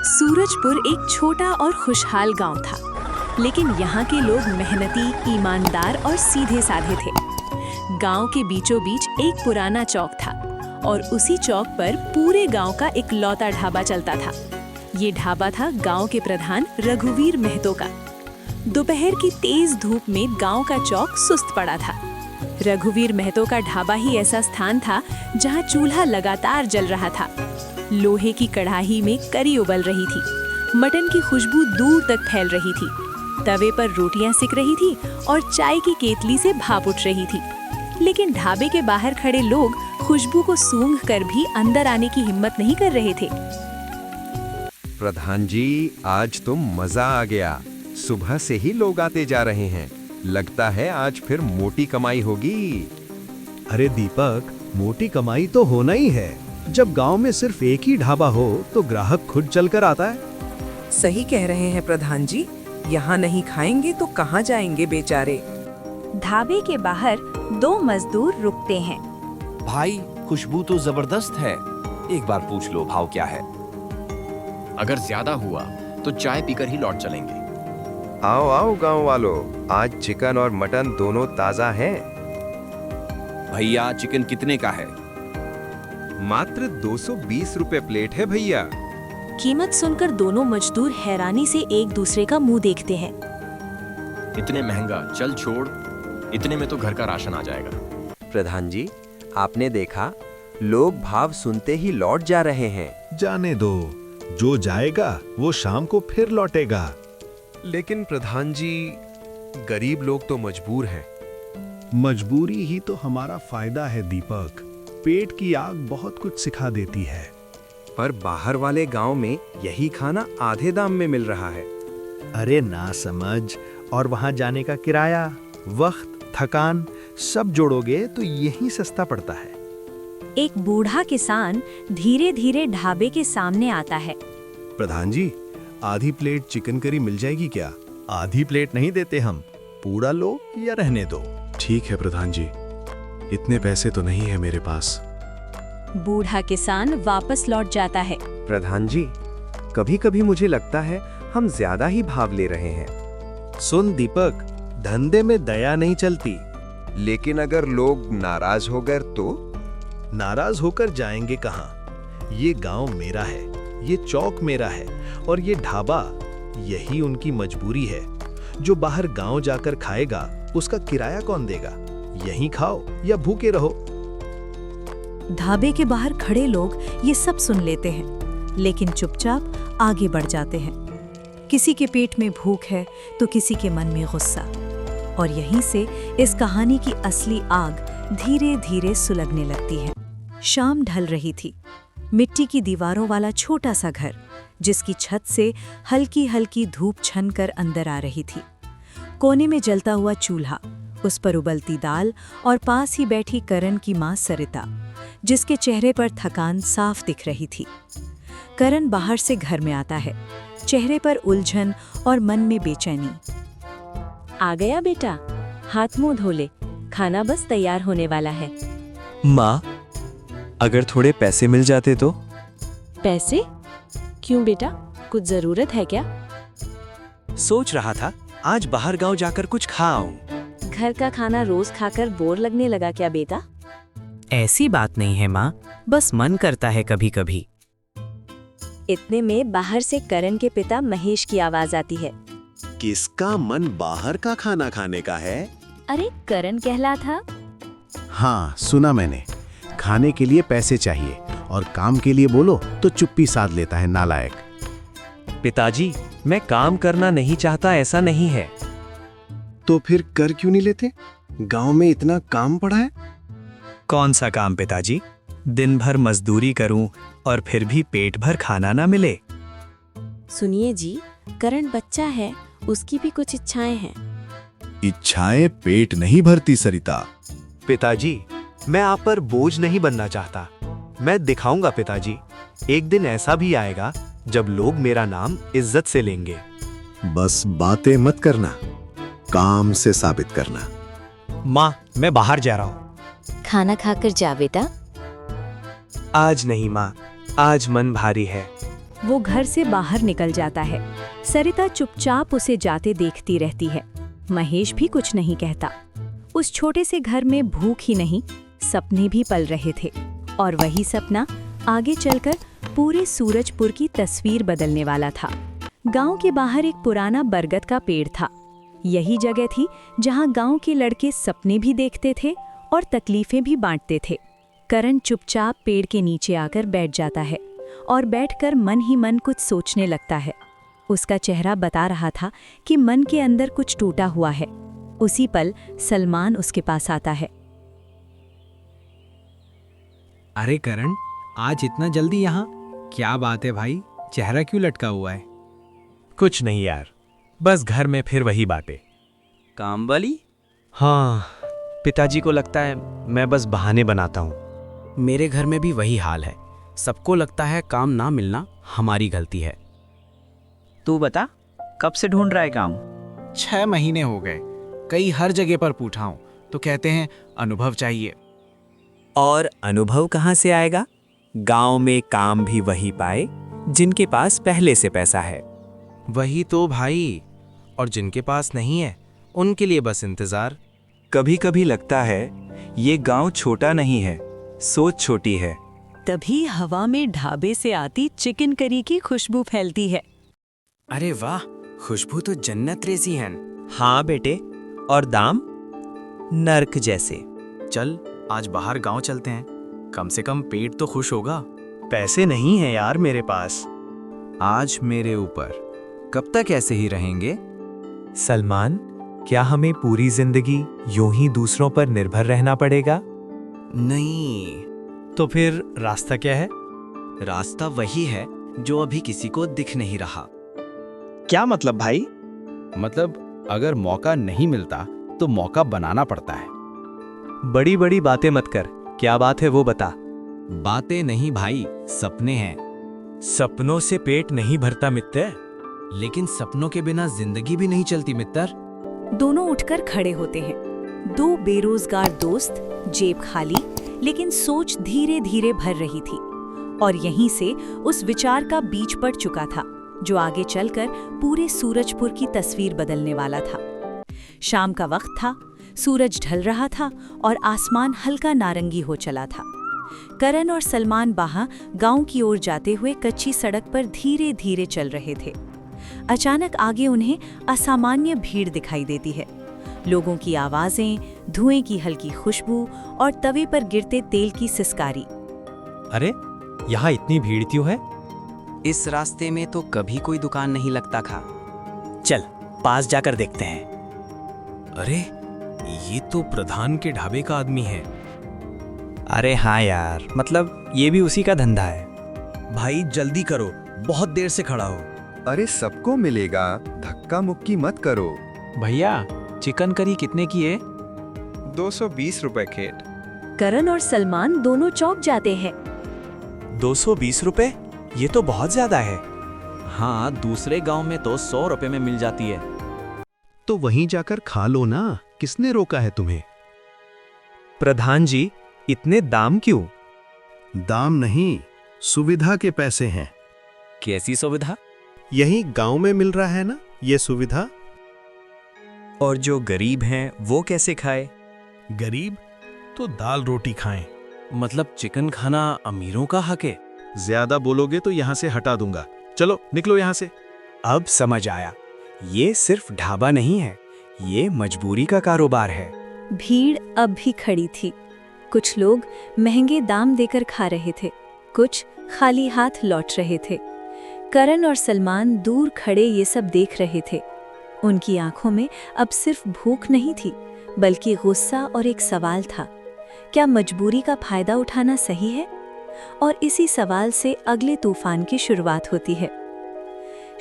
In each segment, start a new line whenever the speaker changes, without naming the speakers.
सूरजपुर एक छोटा और खुशहाल गांव था, लेकिन यहाँ के लोग मेहनती, ईमानदार और सीधे साधे थे। गांव के बीचों बीच एक पुराना चौक था और उसी चौक पर पूरे गांव का इकलौता ढाबा चलता था। ये ढाबा था गांव के प्रधान रघुवीर महतो का। दोपहर की तेज धूप में गांव का चौक सुस्त पड़ा था। रघुवीर महतो का ढाबा ही ऐसा स्थान था जहां चूल्हा लगातार जल रहा था। लोहे की कढ़ाई में करी उबल रही थी, मटन की खुशबू दूर तक फैल रही थी, तवे पर रोटियां सिक रही थी और चाय की केतली से भाप उठ रही थी। लेकिन ढाबे के बाहर खड़े लोग खुशबू को सूंघ कर भी अंदर आने की हिम्मत नहीं कर रहे थे।
प्रधान जी, आज तो मजा आ गया। सुबह से ही लोग आते जा रहे हैं। लगता है आज फिर मोटी कमाई होगी।
अरे दीपक, मोटी कमाई तो होना ही है। जब गांव में सिर्फ एक ही ढाबा हो तो ग्राहक खुद चलकर आता है।
सही कह रहे हैं प्रधान जी, यहाँ नहीं खाएंगे तो कहाँ जाएंगे बेचारे।
ढाबे के बाहर दो मजदूर रुकते हैं।
भाई, खुशबू तो जबरदस्त है। एक बार पूछ लो भाव क्या है।
अगर ज्यादा हुआ तो चाय पीकर ही लौट चलेंगे।
आओ आओ गांव वालों, आज चिकन और मटन दोनों ताजा हैं।
भैया, चिकन कितने का है?
मात्र 220 रुपए प्लेट है भैया।
कीमत सुनकर दोनों मजदूर हैरानी से एक दूसरे का मुंह देखते हैं।
इतने महंगा? चल छोड़, इतने में तो घर का राशन आ जाएगा।
प्रधान जी, आपने देखा, लोग भाव सुनते ही लौट जा रहे हैं।
जाने दो, जो जाएगा वो शाम को फिर लौटेगा।
लेकिन प्रधान जी, गरीब लोग तो मजबूर हैं।
मजबूरी ही तो हमारा फायदा है दीपक। पेट की आग बहुत कुछ सिखा देती है।
पर बाहर वाले गांव में यही खाना आधे दाम में मिल रहा है।
अरे ना समझ, और वहां जाने का किराया, वक्त, थकान सब जोड़ोगे तो यही सस्ता पड़ता है।
एक बूढ़ा किसान धीरे धीरे ढाबे के सामने आता है।
प्रधान जी, आधी प्लेट चिकन करी मिल जाएगी क्या? आधी प्लेट नहीं देते हम, पूरा लो या रहने दो।
ठीक है प्रधान जी, इतने पैसे तो नहीं है मेरे पास।
बूढ़ा किसान वापस लौट जाता है।
प्रधान जी, कभी-कभी मुझे लगता है हम ज्यादा ही भाव ले रहे हैं।
सुन दीपक, धंधे में दया नहीं चलती।
लेकिन अगर लोग नाराज हो गए तो?
नाराज होकर जाएंगे कहाँ? ये गांव मेरा है, ये चौक मेरा है और ये ढाबा, यही उनकी मजबूरी है। जो बाहर गांव जाकर खाएगा उसका किराया कौन देगा? यहीं खाओ या भूखे रहो।
ढाबे के बाहर खड़े लोग ये सब सुन लेते हैं, लेकिन चुपचाप आगे बढ़ जाते हैं। किसी के पेट में भूख है तो किसी के मन में गुस्सा, और यहीं से इस कहानी की असली आग धीरे धीरे सुलगने लगती है। शाम ढल रही थी। मिट्टी की दीवारों वाला छोटा सा घर, जिसकी छत से हल्की हल्की धूप छनकर अंदर आ रही थी। कोने में जलता हुआ चूल्हा, उस पर उबलती दाल और पास ही बैठी करण की मां सरिता, जिसके चेहरे पर थकान साफ दिख रही थी। करण बाहर से घर में आता है, चेहरे पर उलझन और मन में बेचैनी। आ गया बेटा, हाथ मुंह धो ले, खाना बस तैयार होने वाला है।
माँ, अगर थोड़े पैसे मिल जाते तो?
पैसे? क्यों बेटा, कुछ जरूरत है क्या?
सोच रहा था आज बाहर गांव जाकर कुछ खा आऊं।
घर का खाना रोज खाकर बोर लगने लगा क्या बेटा?
ऐसी बात नहीं है माँ, बस मन करता है कभी कभी।
इतने में बाहर से करण के पिता महेश की आवाज आती है।
किसका मन बाहर का खाना खाने का है?
अरे करण कहला था।
हाँ, सुना मैंने। खाने के लिए पैसे चाहिए और काम के लिए बोलो तो चुप्पी साध लेता है, नालायक।
पिताजी, मैं काम करना नहीं चाहता ऐसा नहीं है।
तो फिर कर क्यों नहीं लेते? गांव में इतना काम पड़ा है।
कौन सा काम पिताजी? दिन भर मजदूरी करूं और फिर भी पेट भर खाना ना मिले।
सुनिए जी, करण बच्चा है, उसकी भी कुछ इच्छाएं हैं।
इच्छाएं पेट नहीं भरती सरिता।
पिताजी, मैं आप पर बोझ नहीं बनना चाहता। मैं दिखाऊंगा पिताजी, एक दिन ऐसा भी आएगा जब लोग मेरा नाम इज्जत से लेंगे।
बस बातें मत करना, काम से साबित करना।
माँ, मैं बाहर जा रहा हूँ।
खाना खाकर जा बेटा।
आज नहीं माँ, आज मन भारी है।
वो घर से बाहर निकल जाता है। सरिता चुपचाप उसे जाते देखती रहती है। महेश भी कुछ नहीं कहता। उस छोटे से घर में भूख ही नहीं, सपने भी पल रहे थे, और वही सपना आगे चलकर पूरे सूरजपुर की तस्वीर बदलने वाला था। गांव के बाहर एक पुराना बरगद का पेड़ था। यही जगह थी जहां गांव के लड़के सपने भी देखते थे और तकलीफें भी बांटते थे। करण चुपचाप पेड़ के नीचे आकर बैठ जाता है और बैठकर मन ही मन कुछ सोचने लगता है। उसका चेहरा बता रहा था कि मन के अंदर कुछ टूटा हुआ है। उसी पल सलमान उसके पास आता है।
अरे करण, आज इतना जल्दी यहाँ? क्या बात है भाई, चेहरा क्यों लटका हुआ है?
कुछ नहीं यार, बस घर में फिर वही बातें।
काम वाली?
हाँ, पिताजी को लगता है मैं बस बहाने बनाता हूँ।
मेरे घर में भी वही हाल है। सबको लगता है काम ना मिलना हमारी गलती है।
तू बता, कब से ढूंढ रहा है काम?
6 महीने हो गए, कई हर जगह पर पूछा हूँ तो कहते हैं अनुभव चाहिए।
और अनुभव कहाँ से आएगा? गांव में काम भी वही पाए जिनके पास पहले से पैसा है।
वही तो भाई, और जिनके पास नहीं है उनके लिए बस इंतजार।
कभी कभी लगता है ये गांव छोटा नहीं है, सोच छोटी है।
तभी हवा में ढाबे से आती चिकन करी की खुशबू फैलती है।
अरे वाह, खुशबू तो जन्नत जैसी है।
हाँ बेटे, और दाम नर्क जैसे।
चल आज बाहर गांव चलते हैं, कम से कम पेट तो खुश होगा।
पैसे नहीं है यार मेरे पास।
आज मेरे ऊपर, कब तक ऐसे ही रहेंगे?
सलमान, क्या हमें पूरी जिंदगी यूं ही दूसरों पर निर्भर रहना पड़ेगा?
नहीं।
तो फिर रास्ता क्या है?
रास्ता वही है जो अभी किसी को दिख नहीं रहा।
क्या मतलब भाई?
मतलब अगर मौका नहीं मिलता तो मौका बनाना पड़ता है।
बड़ी बड़ी बातें मत कर, क्या बात है वो बता।
बातें नहीं भाई, सपने हैं।
सपनों से पेट नहीं भरता मित्र।
लेकिन सपनों के बिना जिंदगी भी नहीं चलती मित्र।
दोनों उठकर खड़े होते हैं। दो बेरोजगार दोस्त, जेब खाली लेकिन सोच धीरे धीरे भर रही थी, और यहीं से उस विचार का बीज पड़ चुका था जो आगे चलकर पूरे सूरजपुर की तस्वीर बदलने वाला था। शाम का वक्त था, सूरज ढल रहा था और आसमान हल्का नारंगी हो चला था। करण और सलमान बाहा गांव की ओर जाते हुए कच्ची सड़क पर धीरे धीरे चल रहे थे। अचानक आगे उन्हें असामान्य भीड़ दिखाई देती है। लोगों की आवाजें, धुएं की हल्की खुशबू और तवे पर गिरते तेल की सिसकारी।
अरे, यहाँ इतनी भीड़ क्यों है?
इस रास्ते में तो कभी कोई दुकान नहीं लगता था।
चल पास जाकर देखते हैं।
अरे, ये तो प्रधान के ढाबे का आदमी है।
अरे हाँ यार, मतलब ये भी उसी का धंधा है।
भाई जल्दी करो, बहुत देर से खड़ा हो।
अरे सबको मिलेगा, धक्का मुक्की मत करो।
भैया, चिकन करी कितने की है?
220 रुपए खेट।
करण और सलमान दोनों चौंक जाते हैं।
220 रुपए? ये तो बहुत ज्यादा है।
हाँ, दूसरे गांव में तो 100 रुपए में मिल जाती है।
तो वहीं जाकर खा लो ना, किसने रोका है तुम्हें?
प्रधान जी, इतने दाम क्यों?
दाम नहीं, सुविधा के पैसे हैं।
कैसी सुविधा?
यही गांव में मिल रहा है ना ये सुविधा।
और जो गरीब हैं वो कैसे खाए?
गरीब तो दाल रोटी खाएं।
मतलब चिकन खाना अमीरों का हक है?
ज्यादा बोलोगे तो यहाँ से हटा दूंगा। चलो निकलो यहाँ से।
अब समझ आया, ये सिर्फ ढाबा नहीं है, ये मजबूरी का कारोबार है।
भीड़ अब भी खड़ी थी। कुछ लोग महंगे दाम देकर खा रहे थे, कुछ खाली हाथ लौट रहे थे। करण और सलमान दूर खड़े ये सब देख रहे थे। उनकी आंखों में अब सिर्फ भूख नहीं थी, बल्कि गुस्सा और एक सवाल था, क्या मजबूरी का फायदा उठाना सही है? और इसी सवाल से अगले तूफान की शुरुआत होती है।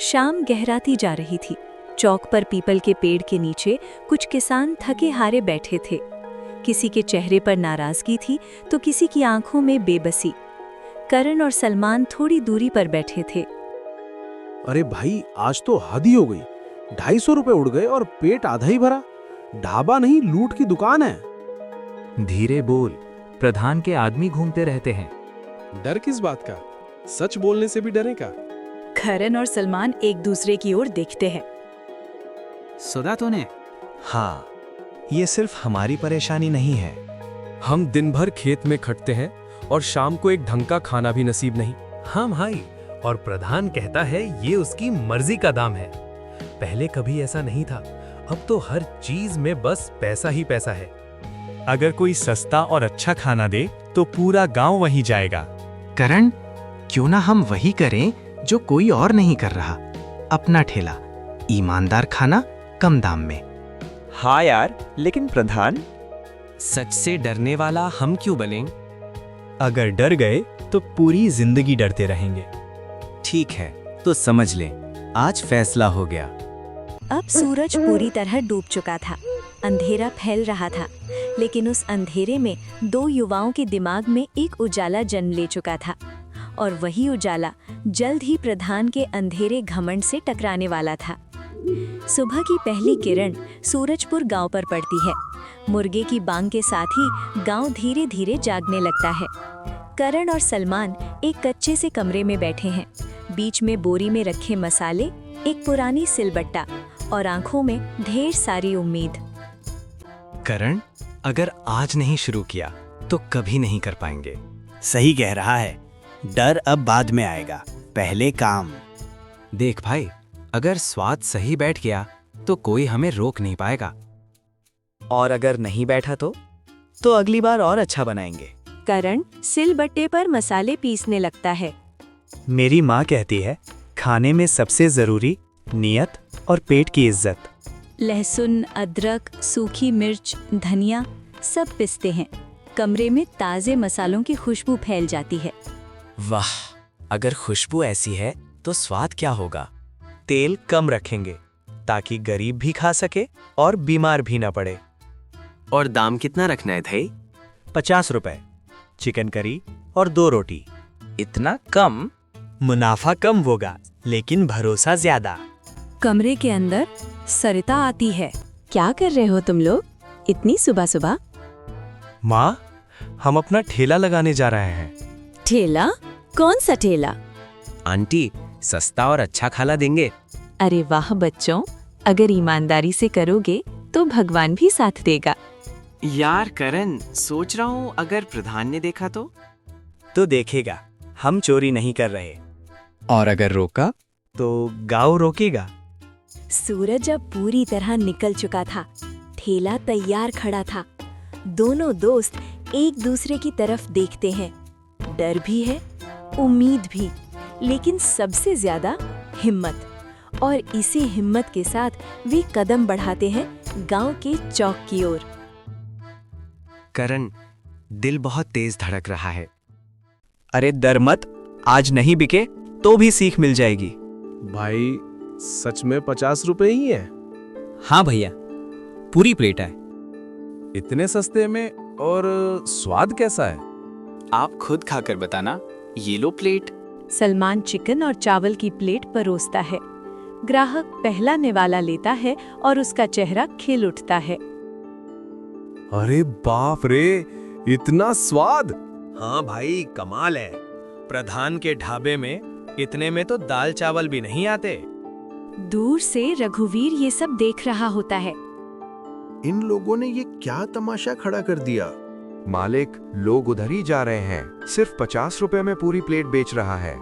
शाम गहराती जा रही थी। चौक पर पीपल के पेड़ के नीचे कुछ किसान थके हारे बैठे थे। किसी के चेहरे पर नाराजगी थी तो किसी की आंखों में बेबसी। करण और सलमान थोड़ी दूरी पर बैठे थे।
अरे भाई, आज तो हद ही हो गई। 250 रुपए उड़ गए और पेट आधा ही भरा। ढाबा नहीं, लूट की दुकान है।
धीरे बोल, प्रधान के आदमी घूमते रहते हैं।
डर किस बात का? सच बोलने से भी डरेगा?
करण और सलमान एक दूसरे की ओर देखते हैं।
सुना तूने?
हाँ, ये सिर्फ हमारी परेशानी नहीं है।
हम दिन भर खेत में खटते हैं और शाम को एक ढंग का खाना भी नसीब नहीं।
हाँ भाई, और प्रधान कहता है ये उसकी मर्जी का दाम है। पहले कभी ऐसा नहीं था, अब तो हर चीज में बस पैसा ही पैसा है।
अगर कोई सस्ता और अच्छा खाना दे तो पूरा गांव वहीं जाएगा।
करण, क्यों ना हम वही करें जो कोई और नहीं कर रहा, अपना ठेला, ईमानदार खाना कम दाम में।
हाँ यार, लेकिन प्रधान, सच से डरने वाला हम क्यों बनें? अगर डर गए तो पूरी जिंदगी डरते रहेंगे।
ठीक है, तो समझ लें, आज फैसला हो गया।
अब सूरज पूरी तरह डूब चुका था। अंधेरा फैल रहा था, लेकिन उस अंधेरे में दो युवाओं के दिमाग में एक उजाला जन्म ले चुका था, और वही उजाला जल्द ही प्रधान के अंधेरे घमंड से टकराने वाला था। सुबह की पहली किरण सूरजपुर गांव पर पड़ती है। मुर्गे की बांग के साथ ही गांव धीरे धीरे जागने लगता है। करण और सलमान एक कच्चे से कमरे में बैठे हैं। बीच में बोरी में रखे मसाले, एक पुरानी सिलबट्टा और आंखों में ढेर सारी उम्मीद।
करण, अगर आज नहीं शुरू किया तो कभी नहीं कर पाएंगे।
सही कह रहा है, डर अब बाद में आएगा, पहले काम।
देख भाई, अगर स्वाद सही बैठ गया तो कोई हमें रोक नहीं पाएगा।
और अगर नहीं बैठा तो अगली बार और अच्छा बनाएंगे।
करण सिलबट्टे पर मसाले पीसने लगता है।
मेरी माँ कहती है, खाने में सबसे जरूरी नियत और पेट की इज्जत।
लहसुन, अदरक, सूखी मिर्च, धनिया सब पिसते हैं। कमरे में ताजे मसालों की खुशबू फैल जाती है।
वाह, अगर खुशबू ऐसी है तो स्वाद क्या होगा।
तेल कम रखेंगे ताकि गरीब भी खा सके और बीमार भी ना पड़े।
और दाम कितना रखना है भाई?
50 रुपए, चिकन करी और 2 रोटी।
इतना कम?
मुनाफा कम होगा लेकिन भरोसा ज्यादा।
कमरे के अंदर सरिता आती है। क्या कर रहे हो तुम लोग इतनी सुबह सुबह?
माँ, हम अपना ठेला लगाने जा रहे हैं।
ठेला? कौन सा ठेला?
आंटी, सस्ता और अच्छा खाना देंगे।
अरे वाह बच्चों, अगर ईमानदारी से करोगे तो भगवान भी साथ देगा।
यार करण, सोच रहा हूँ अगर प्रधान ने देखा तो
देखेगा, हम चोरी नहीं कर रहे।
और अगर रोका
तो गांव रोकेगा।
सूरज अब पूरी तरह निकल चुका था। ठेला तैयार खड़ा था। दोनों दोस्त एक दूसरे की तरफ देखते हैं। डर भी है, उम्मीद भी, लेकिन सबसे ज्यादा हिम्मत। और इसी हिम्मत के साथ वे कदम बढ़ाते हैं गांव के चौक की ओर।
करण, दिल बहुत तेज धड़क रहा है।
अरे डर मत, आज नहीं बिके तो भी सीख मिल जाएगी।
भाई, सच में 50 रुपए ही है?
हाँ भैया, पूरी प्लेट है।
इतने सस्ते में, और स्वाद कैसा है?
आप खुद खाकर बताना। ये लो प्लेट।
सलमान चिकन और चावल की प्लेट परोसता है। ग्राहक पहला निवाला लेता है और उसका चेहरा खिल उठता है।
अरे बाप रे, इतना स्वाद!
हाँ भाई, कमाल है। प्रधान के ढाबे में इतने में तो दाल चावल भी नहीं आते।
दूर से रघुवीर ये सब देख रहा होता है।
इन लोगों ने ये क्या तमाशा खड़ा कर दिया?
मालिक, लोग उधर ही जा रहे हैं। सिर्फ 50 रुपए में पूरी प्लेट बेच रहा है।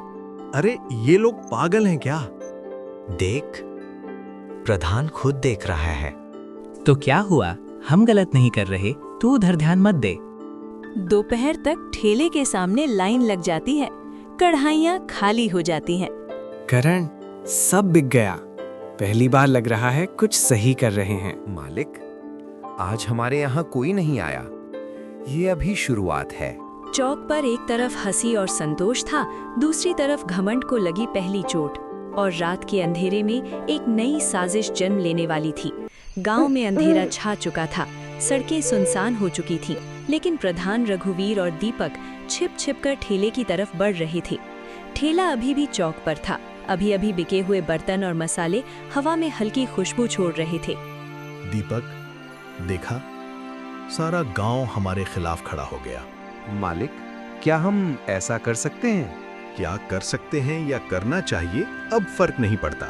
अरे ये लोग पागल हैं क्या?
देख, प्रधान खुद देख रहा है।
तो क्या हुआ, हम गलत नहीं कर रहे, तू उधर ध्यान मत दे।
दोपहर तक ठेले के सामने लाइन लग जाती है। कढ़ाइयाँ खाली हो जाती हैं।
करण, सब बिक गया। पहली बार लग रहा है कुछ सही कर रहे हैं।
मालिक, आज हमारे यहाँ कोई नहीं आया। ये अभी शुरुआत है।
चौक पर एक तरफ हंसी और संतोष था, दूसरी तरफ घमंड को लगी पहली चोट। और रात के अंधेरे में एक नई साजिश जन्म लेने वाली थी। गांव में अंधेरा छा चुका था, सड़कें सुनसान हो चुकी थीं, लेकिन प्रधान, रघुवीर और दीपक छिप छिप कर ठेले की तरफ बढ़ रहे थे। ठेला अभी भी चौक पर था। अभी अभी बिके हुए बर्तन और मसाले हवा में हल्की खुशबू छोड़ रहे थे।
दीपक, देखा, सारा गांव हमारे खिलाफ खड़ा हो गया।
मालिक, क्या हम ऐसा कर सकते हैं?
क्या कर सकते हैं या करना चाहिए अब फर्क नहीं पड़ता।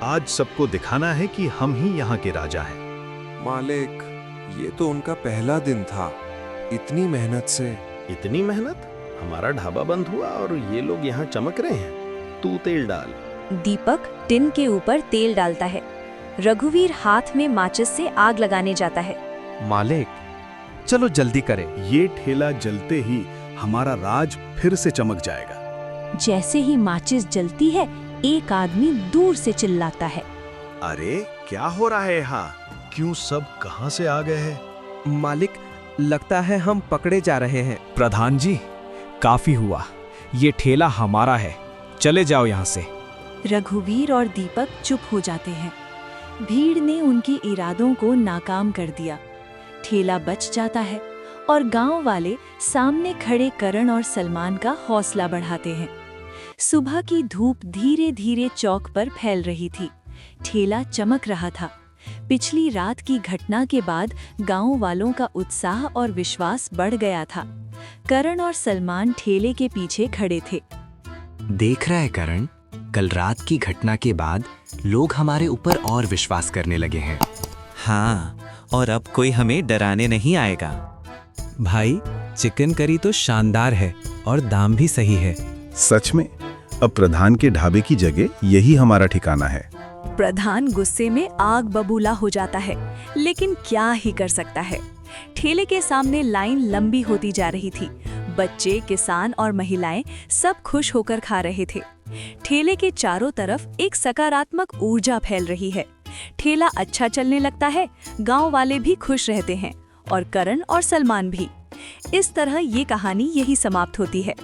आज सबको दिखाना है कि हम ही यहाँ के राजा हैं।
मालिक, ये तो उनका पहला दिन था। इतनी मेहनत से।
इतनी मेहनत? हमारा ढाबा बंद हुआ और ये लोग यहाँ चमक रहे हैं। तू तेल डाल।
दीपक टिन के ऊपर तेल डालता है। रघुवीर हाथ में माचिस से आग लगाने जाता है।
मालिक, चलो जल्दी करें।
ये ठेला जलते ही हमारा राज फिर से चमक जाएगा।
जैसे ही माचिस जलती है, एक आदमी दूर से चिल्लाता है,
अरे क्या हो रहा है यहाँ? क्यों सब कहाँ से आ गए हैं?
मालिक, लगता है हम पकड़े जा रहे हैं।
प्रधान जी, काफी हुआ। ये ठेला हमारा है, चले जाओ यहाँ से।
रघुवीर और दीपक चुप हो जाते हैं। भीड़ ने उनके इरादों को नाकाम कर दिया। ठेला बच जाता है और गांव वाले सामने खड़े करण और सलमान का हौसला बढ़ाते हैं। सुबह की धूप धीरे धीरे चौक पर फैल रही थी। ठेला चमक रहा था। पिछली रात की घटना के बाद गांव वालों का उत्साह और विश्वास बढ़ गया था। करण और सलमान ठेले के पीछे खड़े थे।
देख रहा है करण, कल रात की घटना के बाद लोग हमारे ऊपर और विश्वास करने लगे हैं।
हाँ, और अब कोई हमें डराने नहीं आएगा। भाई, चिकन करी तो शानदार है और दाम भी सही है।
सच में, अब प्रधान के ढाबे की जगह यही हमारा ठिकाना है।
प्रधान गुस्से में आग बबूला हो जाता है, लेकिन क्या ही कर सकता है। ठेले के सामने लाइन लंबी होती जा रही थी। बच्चे, किसान और महिलाएं सब खुश होकर खा रहे थे। ठेले के चारों तरफ एक सकारात्मक ऊर्जा फैल रही है। ठेला अच्छा चलने लगता है, गांव वाले भी खुश रहते हैं और करण और सलमान भी। इस तरह ये कहानी यही समाप्त होती है।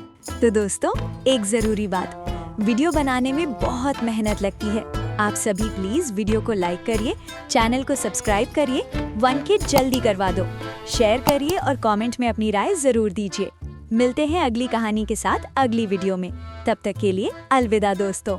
तो दोस्तों, एक जरूरी बात, वीडियो बनाने में बहुत मेहनत लगती है। आप सभी प्लीज वीडियो को लाइक करिए, चैनल को सब्सक्राइब करिए, 1K जल्दी करवा दो, शेयर करिए और कमेंट में अपनी राय जरूर दीजिए। मिलते हैं अगली कहानी के साथ अगली वीडियो में। तब तक के लिए अलविदा दोस्तों।